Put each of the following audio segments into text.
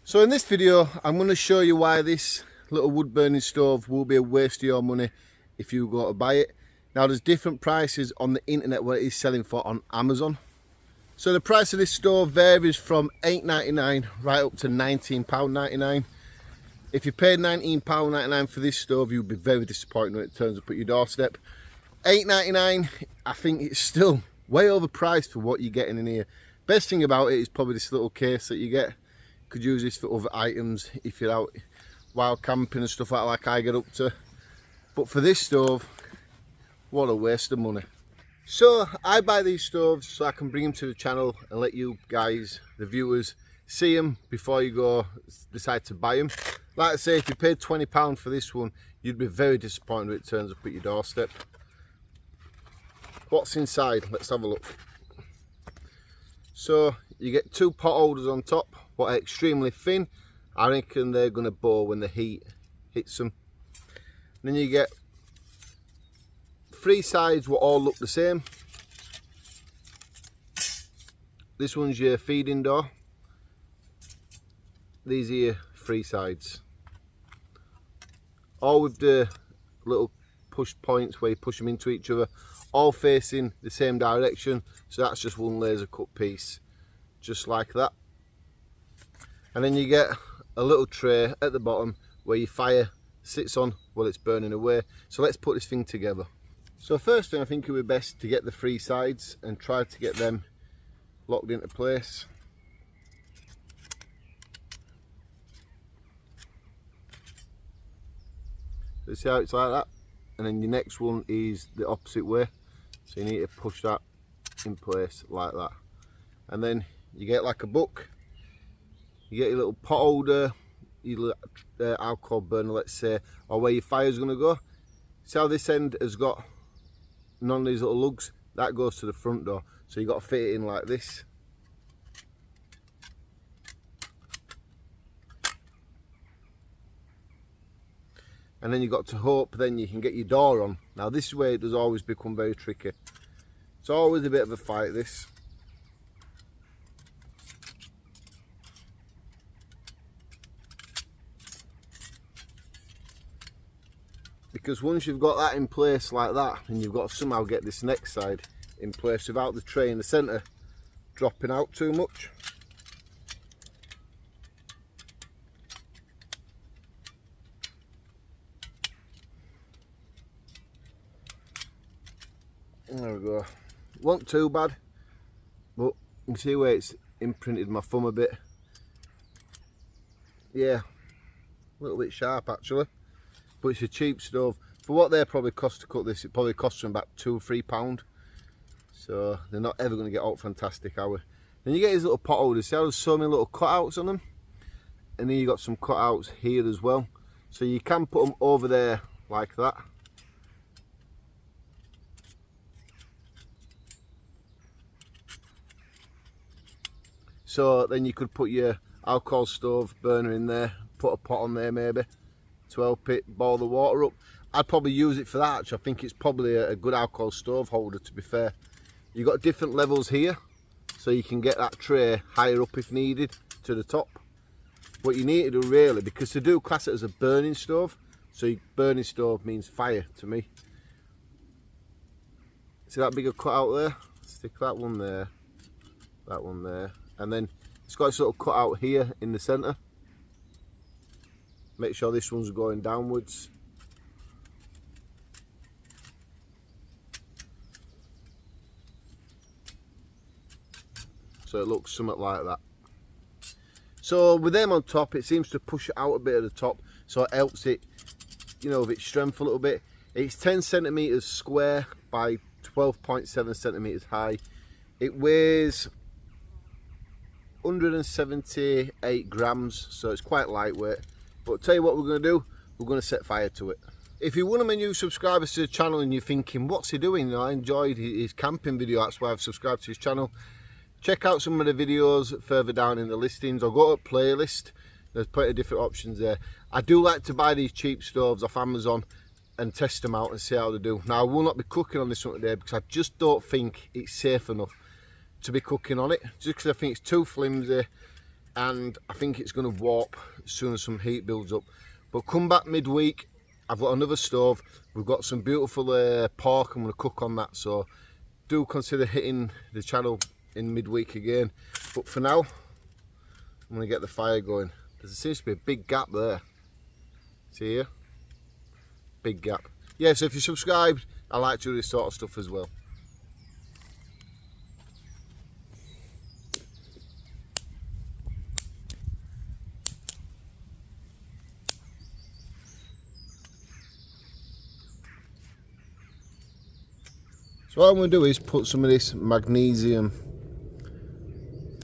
So in this video I'm going to show you why this little wood burning stove will be a waste of your money if you go to buy it. Now there's different prices on the internet what it is selling for on Amazon. So the price of this stove varies from £8.99 right up to £19.99. If you paid £19.99 for this stove, you'll be very disappointed when it turns up at your doorstep. £8.99, I think it's still way overpriced for what you're getting in here. Best thing about it is probably this little case that you get. Could use this for other items if you're out wild camping and stuff like I get up to. But for this stove, what a waste of money. So I buy these stoves so I can bring them to the channel and let you guys, the viewers, see them before you go decide to buy them. Like I say, if you paid £20 for this one, you'd be very disappointed when it turns up at your doorstep. What's inside? Let's have a look. So you get two pot holders on top, what are extremely thin. I reckon they're going to bore when the heat hits them. Then you get three sides what all look the same. This one's your feeding door. These are your three sides. All with the little push points where you push them into each other, all facing the same direction. So that's just one laser cut piece, just like that. And then you get a little tray at the bottom where your fire sits on while it's burning away. So let's put this thing together. So first thing, I think it would be best to get the three sides and try to get them locked into place. So see how it's like that? And then your next one is the opposite way. So you need to push that in place like that. And then you get like a book. You get your little pot holder, your alcohol burner, let's say, or where your fire's going to go. See how this end has got none of these little lugs? That goes to the front door. So you've got to fit it in like this. And then you've got to hope then you can get your door on. Now this is where it does always become very tricky. It's always a bit of a fight, this. Because once you've got that in place like that, and you've got to somehow get this next side in place without the tray in the centre dropping out too much. There we go. Wasn't too bad, but you can see where it's imprinted my thumb a bit. Yeah, a little bit sharp actually. But it's a cheap stove. For what they probably cost to cut this, it probably costs them about £2 or £3. So they're not ever going to get out fantastic, are we? Then you get these little pot holders. See how there's so many little cutouts on them? And then you got some cutouts here as well. So you can put them over there like that. So then you could put your alcohol stove burner in there, put a pot on there maybe to help it boil the water up. I'd probably use it for that actually. I think it's probably a good alcohol stove holder, to be fair. You've got different levels here, so you can get that tray higher up if needed to the top. What you need to do really, because they do class it as a burning stove, so burning stove means fire to me. See that bigger cutout there? Stick that one there, and then it's got a sort of cutout here in the centre. Make sure this one's going downwards. So it looks something like that. So with them on top, it seems to push it out a bit at the top, so it helps it, you know, with its strength a little bit. It's 10 centimetres square by 12.7 centimetres high. It weighs 178 grams, so it's quite lightweight. But I'll tell you what we're going to do, we're going to set fire to it. If you're one of my new subscribers to the channel and you're thinking, what's he doing? You know, I enjoyed his camping video, that's why I've subscribed to his channel. Check out some of the videos further down in the listings, or go to playlist. There's plenty of different options there. I do like to buy these cheap stoves off Amazon and test them out and see how they do. Now I will not be cooking on this one today because I just don't think it's safe enough to be cooking on it, just because I think it's too flimsy. and I think it's going to warp as soon as some heat builds up. But come back midweek, I've got another stove. We've got some beautiful pork I'm going to cook on that, so do consider hitting the channel in midweek again. But for now, I'm going to get the fire going. There seems to be a big gap there. See here? Big gap. Yeah, so if you're subscribed, I like to do this sort of stuff as well. So what I'm going to do is put some of this magnesium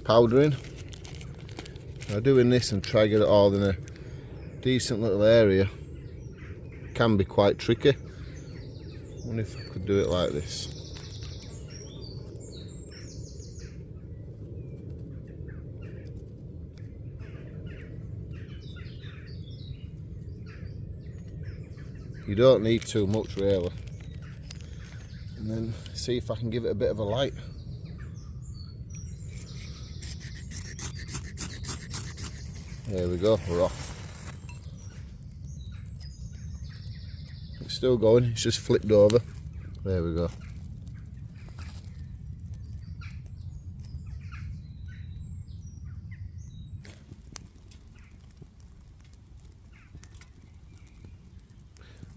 powder in. Now doing this and try to get it all in a decent little area can be quite tricky. I wonder if I could do it like this. You don't need too much really. And then see if I can give it a bit of a light. There we go, we're off. It's still going, it's just flipped over. There we go.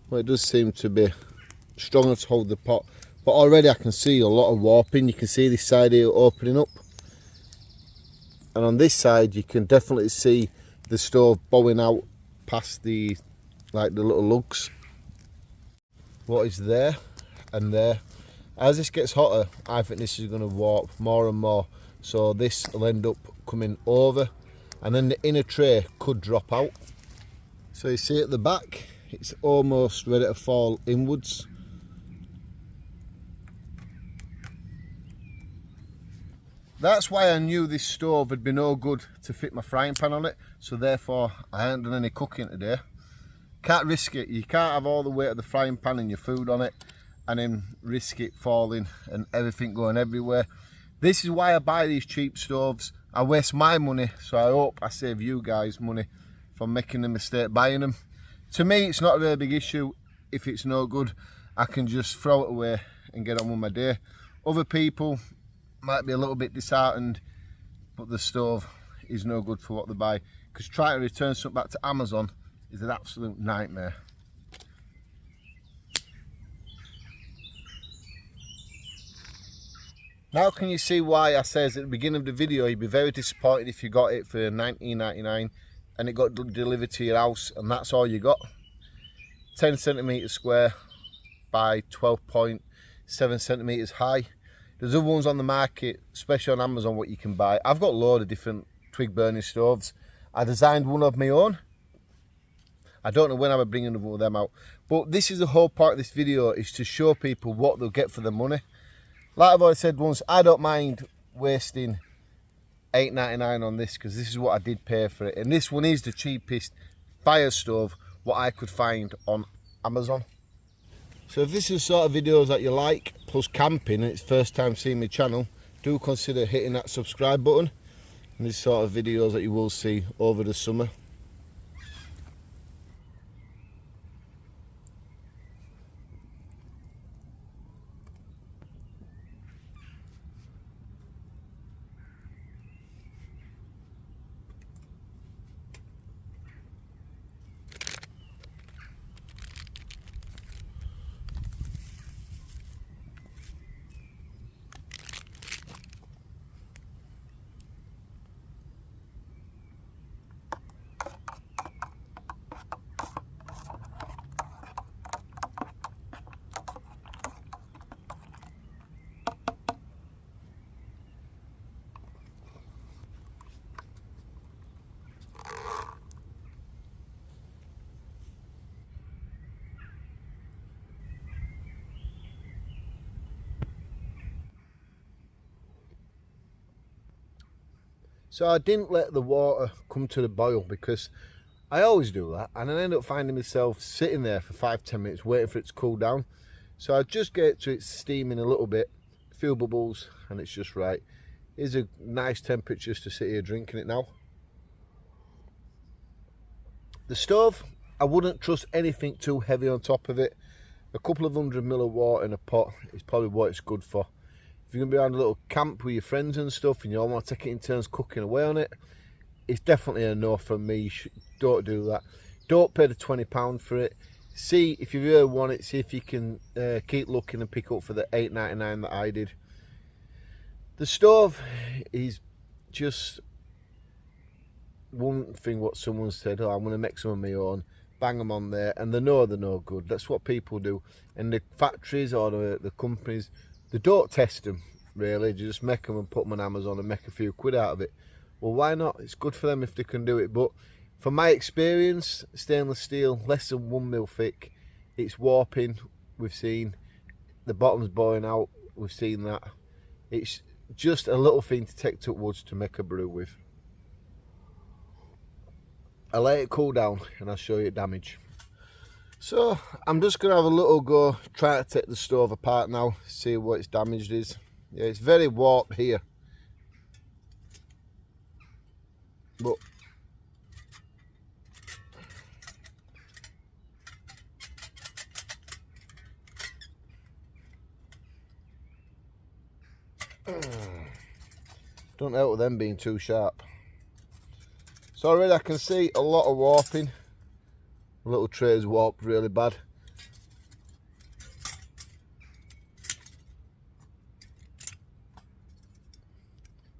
Well, it does seem to be strong enough to hold the pot. But already I can see a lot of warping. You can see this side here opening up. And on this side you can definitely see the stove bowing out past the little lugs. What is there and there. As this gets hotter, I think this is going to warp more and more. So this will end up coming over and then the inner tray could drop out. So you see at the back, it's almost ready to fall inwards. That's why I knew this stove would be no good to fit my frying pan on it, so therefore I haven't done any cooking today. Can't risk it. You can't have all the weight of the frying pan and your food on it and then risk it falling and everything going everywhere. This is why I buy these cheap stoves. I waste my money, so I hope I save you guys money from making the mistake buying them. To me, it's not a very big issue. If it's no good, I can just throw it away and get on with my day. Other people might be a little bit disheartened, but the stove is no good for what they buy, because trying to return something back to Amazon is an absolute nightmare. Now can you see why I says at the beginning of the video you'd be very disappointed if you got it for $19.99 and it got delivered to your house and that's all you got? 10 centimeters square by 12.7 centimeters high. There's other ones on the market, especially on Amazon, what you can buy. I've got a load of different twig burning stoves. I designed one of my own. I don't know when I'll be bringing one of them out. But this is the whole part of this video, is to show people what they'll get for their money. Like I've already said once, I don't mind wasting $8.99 on this, because this is what I did pay for it. And this one is the cheapest fire stove what I could find on Amazon. So if this is the sort of videos that you like, plus camping, and it's first time seeing my channel, do consider hitting that subscribe button. And these sort of videos that you will see over the summer. So I didn't let the water come to the boil, because I always do that, and I end up finding myself sitting there for 5-10 minutes waiting for it to cool down. So I just get it to it steaming a little bit, a few bubbles, and it's just right. It's a nice temperature just to sit here drinking it now. The stove, I wouldn't trust anything too heavy on top of it. A couple of 100 ml of water in a pot is probably what it's good for. If you're going to be around a little camp with your friends and stuff and you all want to take it in turns cooking away on it, it's definitely a no from me. Don't do that. Don't pay the £20 for it. See if you really want it, see if you can keep looking and pick up for the £8.99 that I did. The stove is just one thing what someone said, oh, I'm going to make some of my own, bang them on there, and they know they're no good. That's what people do. And the factories or the companies, they don't test them really. They just make them and put them on Amazon and make a few quid out of it. Well, why not? It's good for them if they can do it. But from my experience, stainless steel, less than 1 mil thick, it's warping. We've seen the bottom's boiling out. We've seen that. It's just a little thing to take to woods to make a brew with. I let it cool down and I'll show you damage. So I'm just going to have a little go, try to take the stove apart now, see what its damaged is. Yeah, it's very warped here. But don't help with them being too sharp. So already I can see a lot of warping. The little tray's warped really bad.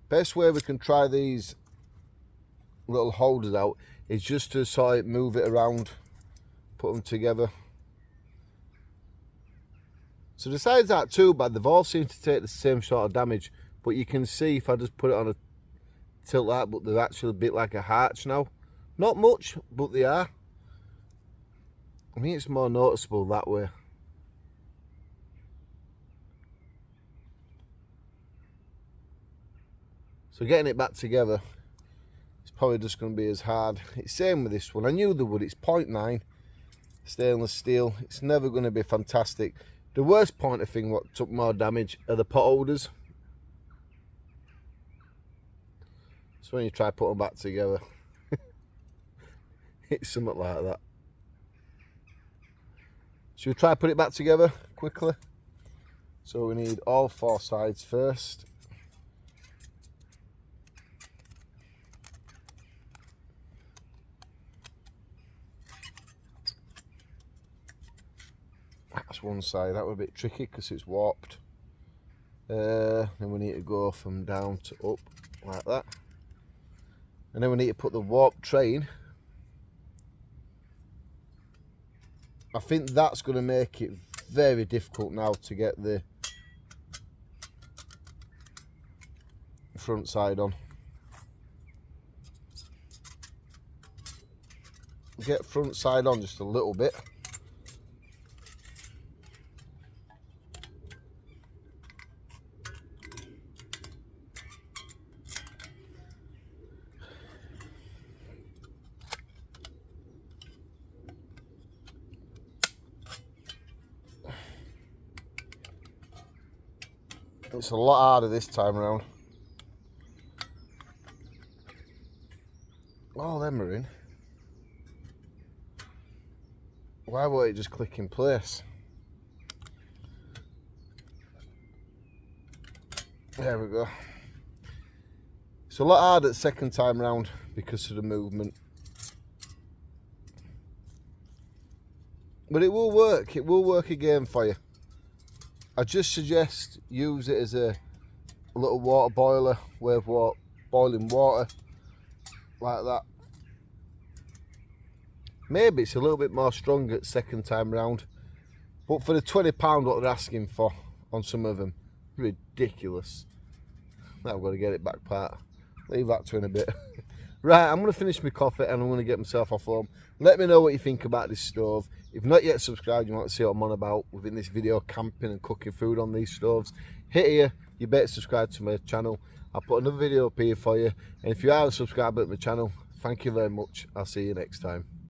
Best way we can try these little holders out is just to sort of move it around, put them together. So the sides aren't too bad, they've all seemed to take the same sort of damage, but you can see if I just put it on a tilt like that, but they're actually a bit like a arch now. Not much, but they are. I think it's more noticeable that way. So getting it back together, it's probably just going to be as hard. It's same with this one. I knew they would. It's 0.9 stainless steel. It's never going to be fantastic. The worst pointer thing what took more damage are the pot holders. So when you try to put them back together, it's something like that. Should we try to put it back together quickly? So we need all 4 sides first. That's one side. That was a bit tricky because it's warped. Then we need to go from down to up like that. And then we need to put the warp tray in. I think that's going to make it very difficult now to get the front side on. Get front side on just a little bit. It's a lot harder this time around. All them are in. Why won't it just click in place? There we go. It's a lot harder the second time round because of the movement. But it will work. It will work again for you. I just suggest use it as a little water boiler with boiling water like that. Maybe it's a little bit more stronger the second time round, but for the £20 what they're asking for on some of them, ridiculous. Now I've got to get it back part. Leave that to in a bit. Right, I'm going to finish my coffee and I'm going to get myself off home. Let me know what you think about this stove. If not yet subscribed, you want to see what I'm on about within this video, camping and cooking food on these stoves, hit here. You better subscribe to my channel. I'll put another video up here for you. And if you are a subscriber to my channel, thank you very much. I'll see you next time.